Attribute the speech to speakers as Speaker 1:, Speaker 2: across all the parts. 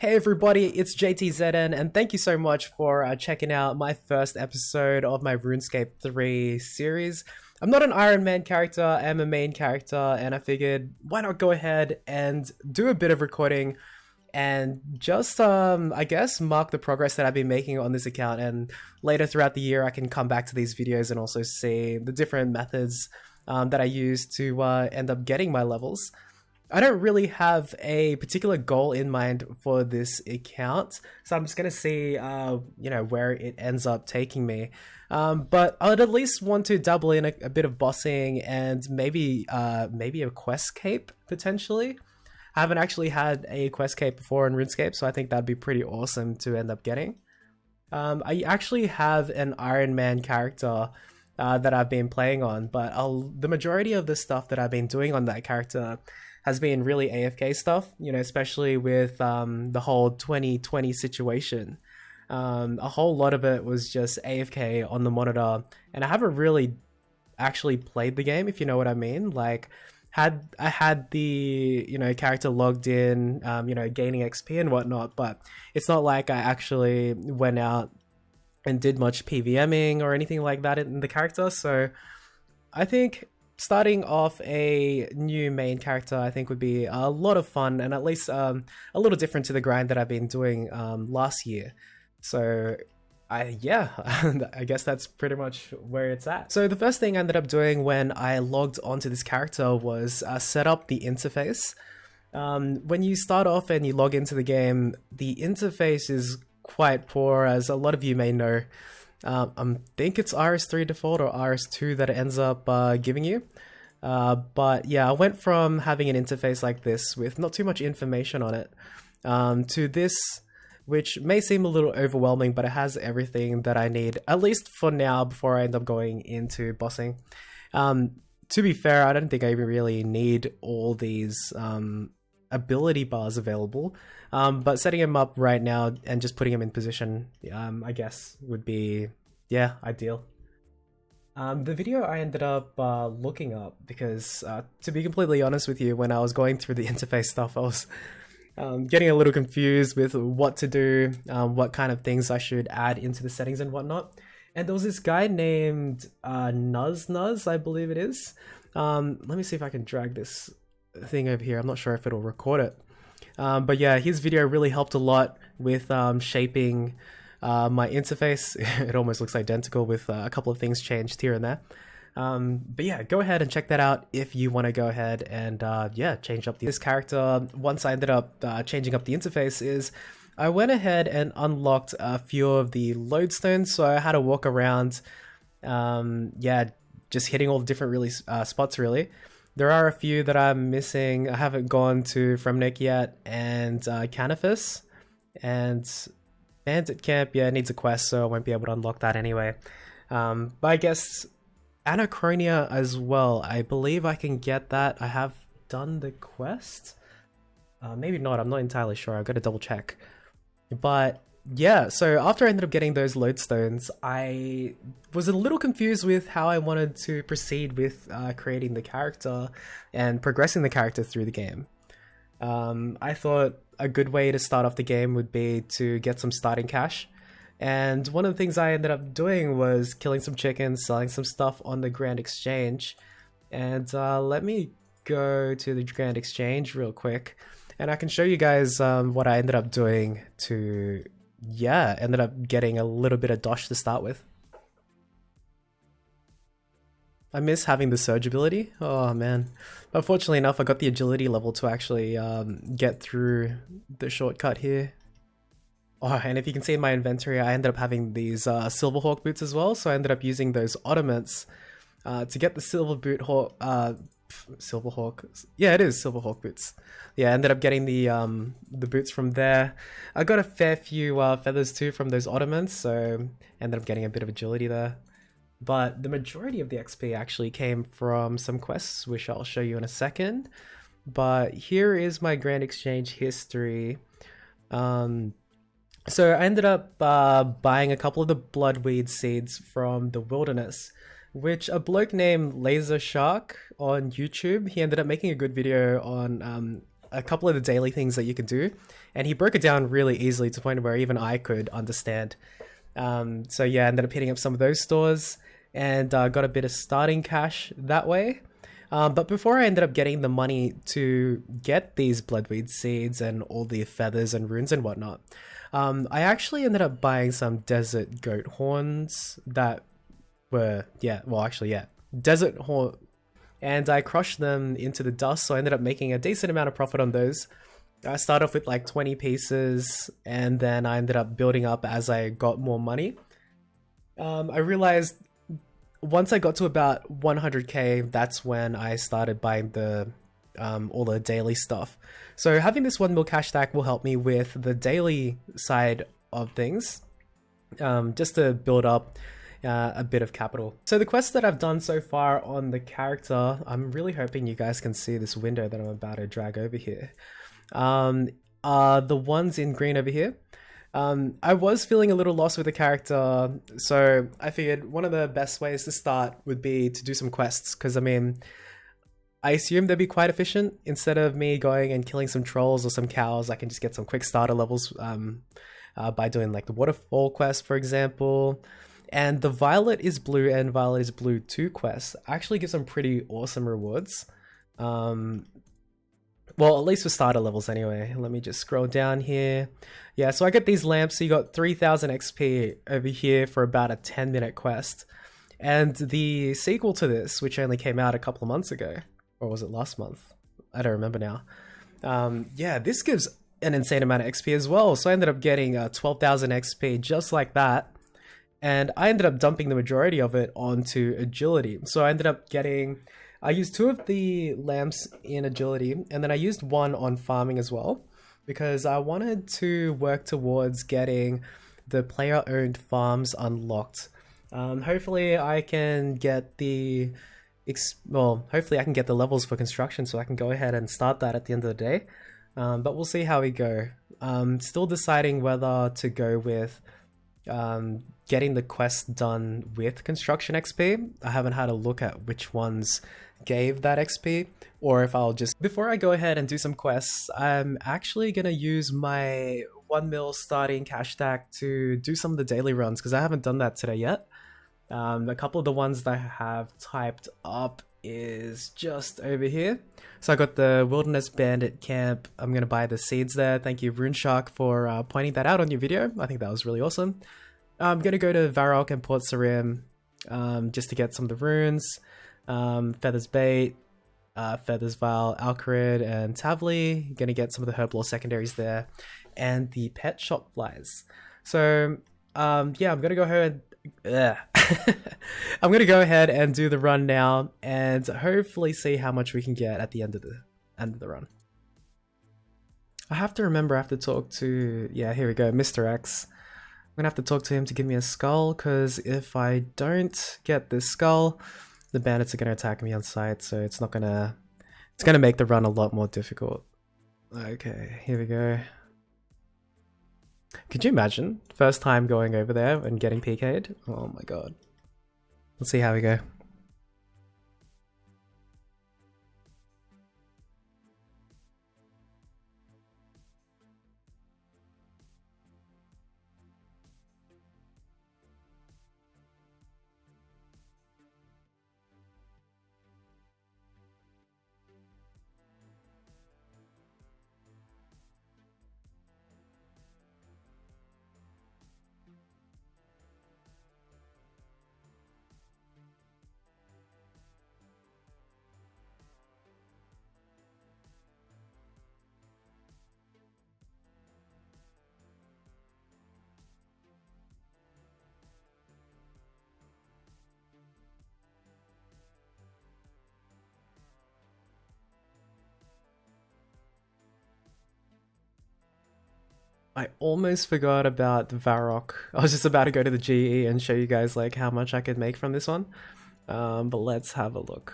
Speaker 1: Hey everybody, it's JTZN and thank you so much for checking out my first episode of my RuneScape 3 series. I'm not an Iron Man character, I'm a main character, and I figured why not go ahead and do a bit of recording and just I guess mark the progress that I've been making on this account, and later throughout the year I can come back to these videos and also see the different methods that I use to end up getting my levels. I don't really have a particular goal in mind for this account, so I'm just gonna see, where it ends up taking me. But I'd at least want to double in a bit of bossing and maybe a quest cape potentially. I haven't actually had a quest cape before in RuneScape, so I think that'd be pretty awesome to end up getting. I actually have an Iron Man character that I've been playing on, but the majority of the stuff that I've been doing on that character has been really AFK stuff, especially with the whole 2020 situation. A whole lot of it was just AFK on the monitor, and I haven't really actually played the game, if you know what I mean. Like, I had the character logged in, gaining XP and whatnot, but it's not like I actually went out and did much PVMing or anything like that in the character. So I think starting off a new main character I think would be a lot of fun, and at least a little different to the grind that I've been doing last year. So I guess that's pretty much where it's at. So the first thing I ended up doing when I logged onto this character was set up the interface. When you start off and you log into the game, the interface is quite poor, as a lot of you may know. I think it's RS3 default or RS2 that it ends up giving you. But yeah, I went from having an interface like this with not too much information on it to this, which may seem a little overwhelming, but it has everything that I need, at least for now, before I end up going into bossing. To be fair, I don't think I even really need all these ability bars available, but setting them up right now and just putting them in position, I guess would be, ideal. The video I ended up looking up because, to be completely honest with you, when I was going through the interface stuff, I was getting a little confused with what to do, what kind of things I should add into the settings and whatnot. And there was this guy named Nuz, I believe it is. Let me see if I can drag this thing over here. I'm not sure if it'll record it. But yeah, his video really helped a lot with shaping my interface. It almost looks identical with a couple of things changed here and there. But yeah, go ahead and check that out if you want to go ahead and change up this character. Once I ended up changing up the interface is I went ahead and unlocked a few of the lodestones, so I had to walk around just hitting all the different spots really. There are a few that I'm missing. I haven't gone to Fremnik yet, and Canifis, and Bandit Camp, needs a quest, so I won't be able to unlock that anyway. But I guess Anachronia as well. I believe I can get that. I have done the quest. Maybe not, I'm not entirely sure. I've got to double check. But yeah, so after I ended up getting those lodestones, I was a little confused with how I wanted to proceed with creating the character and progressing the character through the game. I thought a good way to start off the game would be to get some starting cash. And one of the things I ended up doing was killing some chickens, selling some stuff on the Grand Exchange. And let me go to the Grand Exchange real quick, and I can show you guys what I ended up doing to ended up getting a little bit of dosh to start with. I miss having the surge ability. Oh man. But fortunately enough, I got the agility level to actually get through the shortcut here. Oh, and if you can see in my inventory, I ended up having these Silverhawk boots as well, so I ended up using those ornaments to get the Silverhawk. Yeah, it is Silverhawk boots. Yeah, I ended up getting the boots from there. I got a fair few feathers too from those ornaments, so ended up getting a bit of agility there. But the majority of the XP actually came from some quests, which I'll show you in a second. But here is my Grand Exchange history. So I ended up buying a couple of the bloodweed seeds from the wilderness, which a bloke named Laser Shark on YouTube, he ended up making a good video on a couple of the daily things that you could do, and he broke it down really easily to the point where even I could understand. So yeah, I ended up hitting up some of those stores and got a bit of starting cash that way. But before I ended up getting the money to get these bloodweed seeds and all the feathers and runes and whatnot, I actually ended up buying some desert goat horns that were, desert horn, and I crushed them into the dust, so I ended up making a decent amount of profit on those. I started off with like 20 pieces, and then I ended up building up as I got more money. I realized once I got to about 100k, that's when I started buying the all the daily stuff. So having this 1 mil cash stack will help me with the daily side of things, just to build up a bit of capital. So the quests that I've done so far on the character, I'm really hoping you guys can see this window that I'm about to drag over here, are the ones in green over here. I was feeling a little lost with the character, so I figured one of the best ways to start would be to do some quests, because I mean, I assume they'd be quite efficient. Instead of me going and killing some trolls or some cows, I can just get some quick starter levels by doing like the waterfall quest, for example. And the Violet is Blue and Violet is Blue 2 quests actually give some pretty awesome rewards. Well, at least for starter levels anyway. Let me just scroll down here. Yeah, so I get these lamps, so you got 3000 XP over here for about a 10-minute quest. And the sequel to this, which only came out a couple of months ago, or was it last month? I don't remember now. Yeah, this gives an insane amount of XP as well. So I ended up getting 12,000 XP just like that. And I ended up dumping the majority of it onto agility. So I ended up getting... I used 2 of the lamps in agility, and then I used 1 on farming as well, because I wanted to work towards getting the player-owned farms unlocked. Hopefully I can get the hopefully I can get the levels for construction, so I can go ahead and start that at the end of the day. But we'll see how we go. Still deciding whether to go with getting the quest done with construction XP. I haven't had a look at which ones gave that XP, or if I'll just... Before I go ahead and do some quests, I'm actually gonna use my 1 mil starting cash stack to do some of the daily runs, because I haven't done that today yet. A couple of the ones that I have typed up is just over here. So I got the Wilderness Bandit Camp. I'm gonna buy the seeds there. Thank you, RuneShark, for pointing that out on your video. I think that was really awesome. I'm gonna go to Varrock and Port Sarim just to get some of the runes. Feathers Bait, Feathers Vial, Alcarid, and Tavli. Gonna get some of the Herblore secondaries there, and the Pet Shop Flies. So yeah, I'm gonna go ahead. I'm gonna go ahead and do the run now, and hopefully see how much we can get at the end of the run. I have to remember I have to talk to, yeah, here we go, Mr. X. I'm gonna have to talk to him to give me a skull, because if I don't get this skull, the bandits are gonna attack me on sight, so it's gonna make the run a lot more difficult. Okay, here we go. Could you imagine? First time going over there and getting PK'd? Oh my god. Let's see how we go. I almost forgot about the Varrock. I was just about to go to the GE and show you guys like how much I could make from this one. But let's have a look.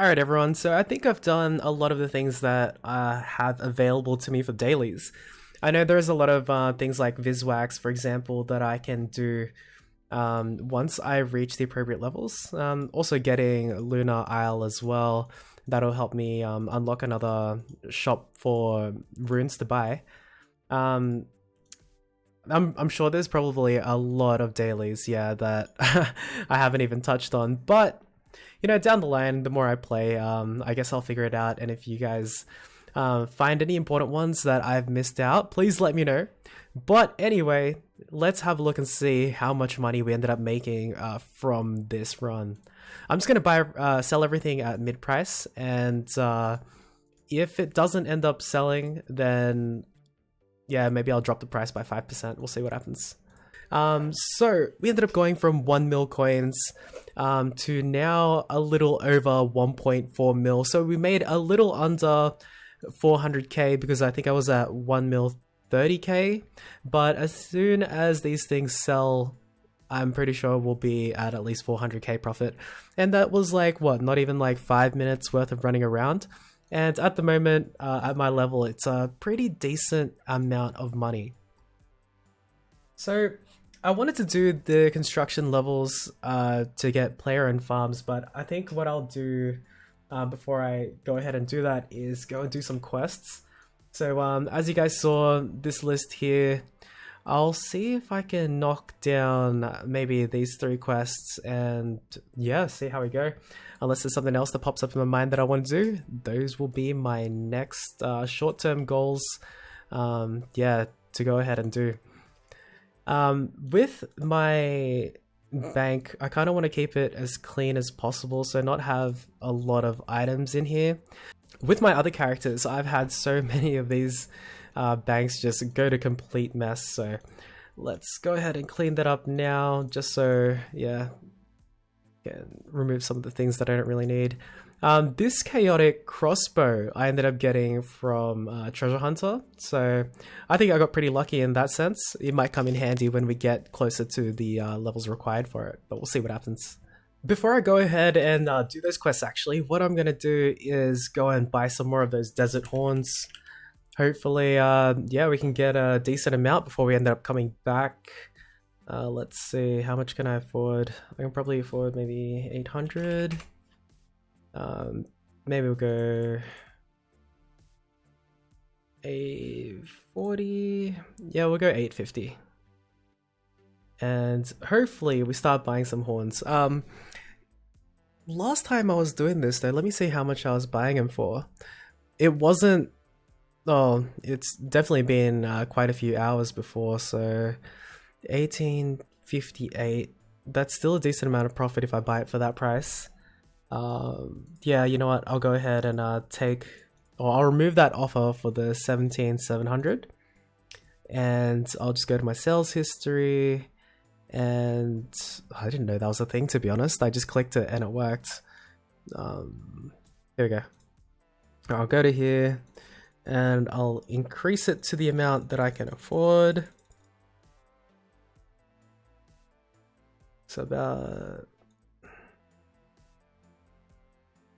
Speaker 1: Alright everyone, so I think I've done a lot of the things that I have available to me for dailies. I know there's a lot of things like Viswax, for example, that I can do once I reach the appropriate levels. Also getting Lunar Isle as well, that'll help me unlock another shop for runes to buy. I'm sure there's probably a lot of dailies, yeah, that I haven't even touched on, but you know, down the line, the more I play, I guess I'll figure it out. And if you guys find any important ones that I've missed out, please let me know. But anyway, let's have a look and see how much money we ended up making from this run. I'm just gonna sell everything at mid price, and if it doesn't end up selling, then yeah, maybe I'll drop the price by 5%. We'll see what happens. So we ended up going from 1 mil coins to now a little over 1.4 mil. So we made a little under 400k because I think I was at 1 mil 30k. But as soon as these things sell, I'm pretty sure we'll be at least 400k profit. And that was like, what, not even like 5 minutes worth of running around. And at the moment, at my level, it's a pretty decent amount of money. So I wanted to do the construction levels to get player and farms, but I think what I'll do before I go ahead and do that is go and do some quests. So as you guys saw, this list here, I'll see if I can knock down maybe these 3 quests and yeah, see how we go. Unless there's something else that pops up in my mind that I want to do, those will be my next short-term goals, yeah, to go ahead and do. With my bank, I kind of want to keep it as clean as possible, so not have a lot of items in here. With my other characters, I've had so many of these banks just go to complete mess, so let's go ahead and clean that up now, just so, yeah, can remove some of the things that I don't really need. This chaotic crossbow I ended up getting from Treasure Hunter, so I think I got pretty lucky in that sense. It might come in handy when we get closer to the levels required for it, but we'll see what happens. Before I go ahead and do those quests, actually, what I'm going to do is go and buy some more of those desert horns. Hopefully, yeah, we can get a decent amount before we end up coming back. Let's see, how much can I afford? I can probably afford maybe 800. Maybe we'll go 840. Yeah, we'll go 850. And hopefully we start buying some horns. Last time I was doing this though, let me see how much I was buying them for. It wasn't, oh, it's definitely been quite a few hours before, so 1858. That's still a decent amount of profit if I buy it for that price. Yeah, you know what, I'll go ahead and I'll remove that offer for the 17,700, and I'll just go to my sales history, and I didn't know that was a thing, to be honest. I just clicked it and it worked. Here we go. I'll go to here and I'll increase it to the amount that I can afford. So about,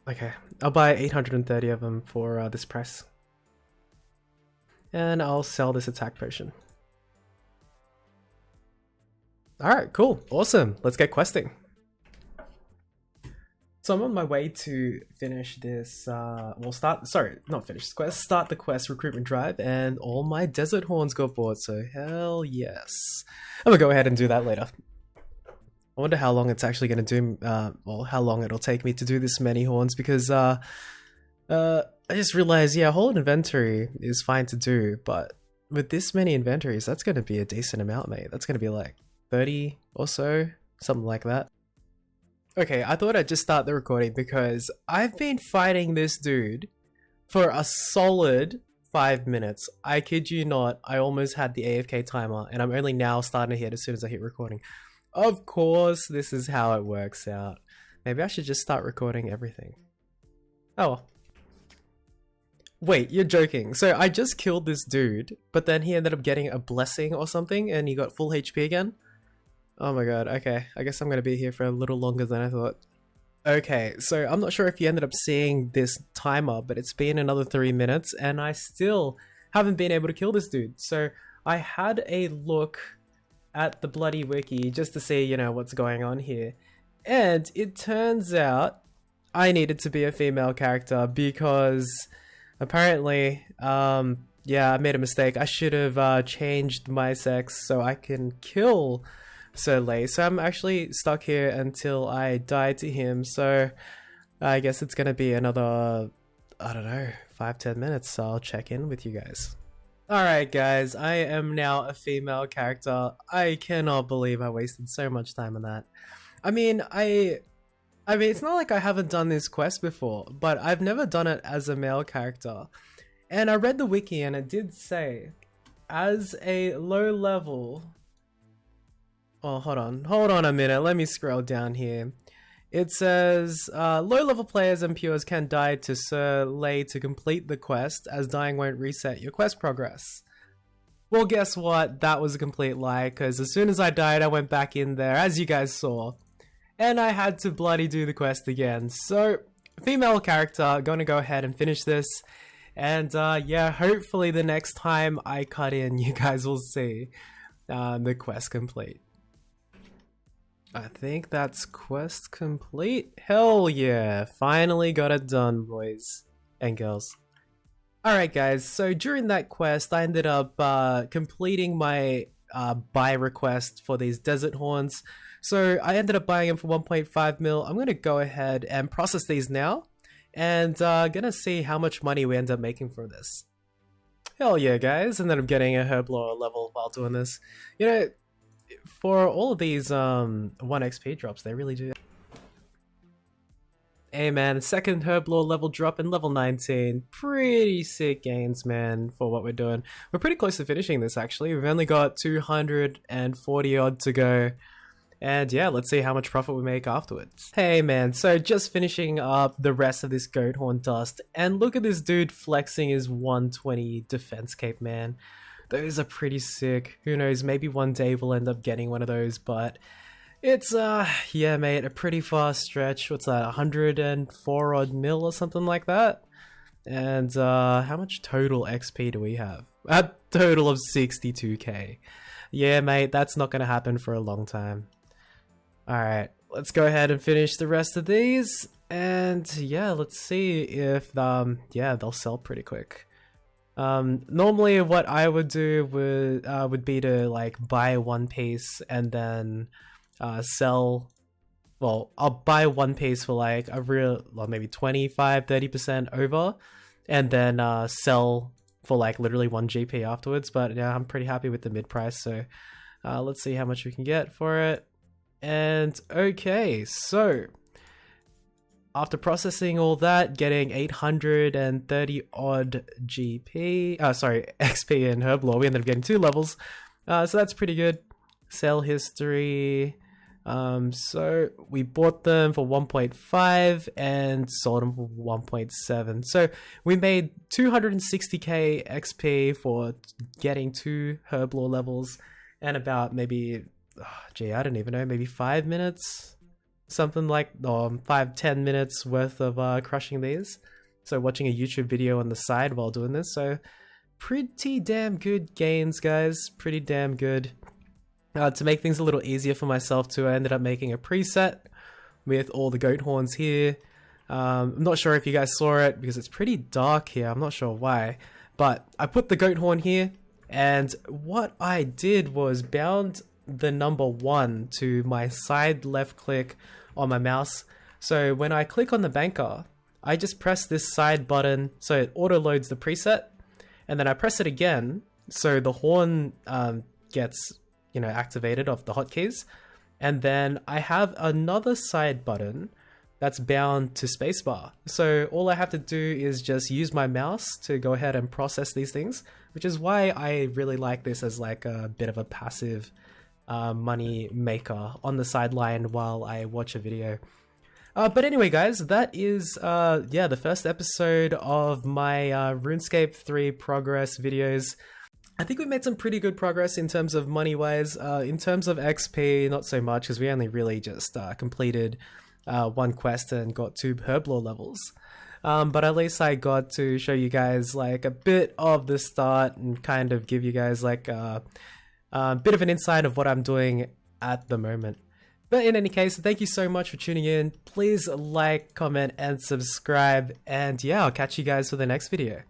Speaker 1: okay, I'll buy 830 of them for this price. And I'll sell this attack potion. Alright, cool, awesome, let's get questing. So I'm on my way to finish this, start the quest recruitment drive, and all my desert horns got bought, so hell yes. I'm gonna go ahead and do that later. I wonder how long it's actually going to do, well, how long it'll take me to do this many horns, because I just realized, yeah, whole inventory is fine to do, but with this many inventories, that's going to be a decent amount, mate. That's going to be like 30 or so, something like that. Okay, I thought I'd just start the recording because I've been fighting this dude for a solid 5 minutes. I kid you not, I almost had the AFK timer, and I'm only now starting to hit as soon as I hit recording. Of course, this is how it works out. Maybe I should just start recording everything. Oh well. Wait, you're joking. So I just killed this dude, but then he ended up getting a blessing or something and he got full HP again? Oh my god, okay. I guess I'm gonna be here for a little longer than I thought. Okay, so I'm not sure if you ended up seeing this timer, but it's been another 3 minutes and I still haven't been able to kill this dude. So I had a look at the bloody wiki just to see, what's going on here. And it turns out I needed to be a female character because apparently, yeah, I made a mistake. I should have changed my sex so I can kill Soleil. So I'm actually stuck here until I die to him. So I guess it's gonna be another, I don't know, 5-10 minutes. So I'll check in with you guys. Alright guys, I am now a female character. I cannot believe I wasted so much time on that. I mean, it's not like I haven't done this quest before, but I've never done it as a male character. And I read the wiki and it did say, as a low level... Oh, hold on a minute, let me scroll down here. It says, low-level players and pures can die to Soleil to complete the quest, as dying won't reset your quest progress. Well, guess what? That was a complete lie, because as soon as I died, I went back in there, as you guys saw. And I had to bloody do the quest again. So, female character, gonna go ahead and finish this. And yeah, hopefully the next time I cut in, you guys will see the quest complete. I think that's quest complete. Hell yeah, finally got it done, boys and girls. Alright guys, so during that quest I ended up completing my buy request for these desert horns. So I ended up buying them for 1.5 mil. I'm gonna go ahead and process these now and gonna see how much money we end up making from this. Hell yeah guys, and then I'm getting a herblore level while doing this. You know, for all of these 1 XP drops, they really do. Hey man, second herblore level drop in level 19. Pretty sick gains, man, for what we're doing. We're pretty close to finishing this actually. We've only got 240 odd to go. And yeah, let's see how much profit we make afterwards. Hey man, so just finishing up the rest of this goat horn dust. And look at this dude flexing his 120 defense cape, man. Those are pretty sick. Who knows, maybe one day we'll end up getting one of those, but it's, yeah mate, a pretty far stretch. What's that, 104 odd mil or something like that? And, how much total XP do we have? A total of 62k. Yeah mate, that's not gonna happen for a long time. Alright, let's go ahead and finish the rest of these, and yeah, let's see if, yeah, they'll sell pretty quick. Normally what I would do would be to like buy one piece and then sell, well, I'll buy one piece for like a real, well, maybe 25-30% over, and then sell for like literally 1 GP afterwards. But yeah, I'm pretty happy with the mid price, so let's see how much we can get for it. And okay, so after processing all that, getting 830 odd XP in herblore, we ended up getting 2 levels. So that's pretty good. Sell history. So we bought them for 1.5 and sold them for 1.7. So we made 260k XP for getting 2 herblore levels and about maybe, gee, I don't even know, maybe 5 minutes? Something like 5-10 minutes worth of crushing these. So watching a YouTube video on the side while doing this. So pretty damn good gains, guys. Pretty damn good. To make things a little easier for myself too, I ended up making a preset with all the goat horns here. I'm not sure if you guys saw it because it's pretty dark here. I'm not sure why. But I put the goat horn here, and what I did was bound the number 1 to my side left click on my mouse. So when I click on the banker, I just press this side button so it auto loads the preset, and then I press it again so the horn gets, you know, activated off the hotkeys, and then I have another side button that's bound to spacebar. So all I have to do is just use my mouse to go ahead and process these things, which is why I really like this as like a bit of a passive money maker on the sideline while I watch a video. But anyway guys, that is yeah, the first episode of my RuneScape 3 progress videos. I think we made some pretty good progress in terms of money wise. In terms of XP, not so much, because we only really just completed one quest and got 2 herblore levels. But at least I got to show you guys like a bit of the start and kind of give you guys like a bit of an insight of what I'm doing at the moment. But in any case, thank you so much for tuning in. Please like, comment, and subscribe. And yeah, I'll catch you guys for the next video.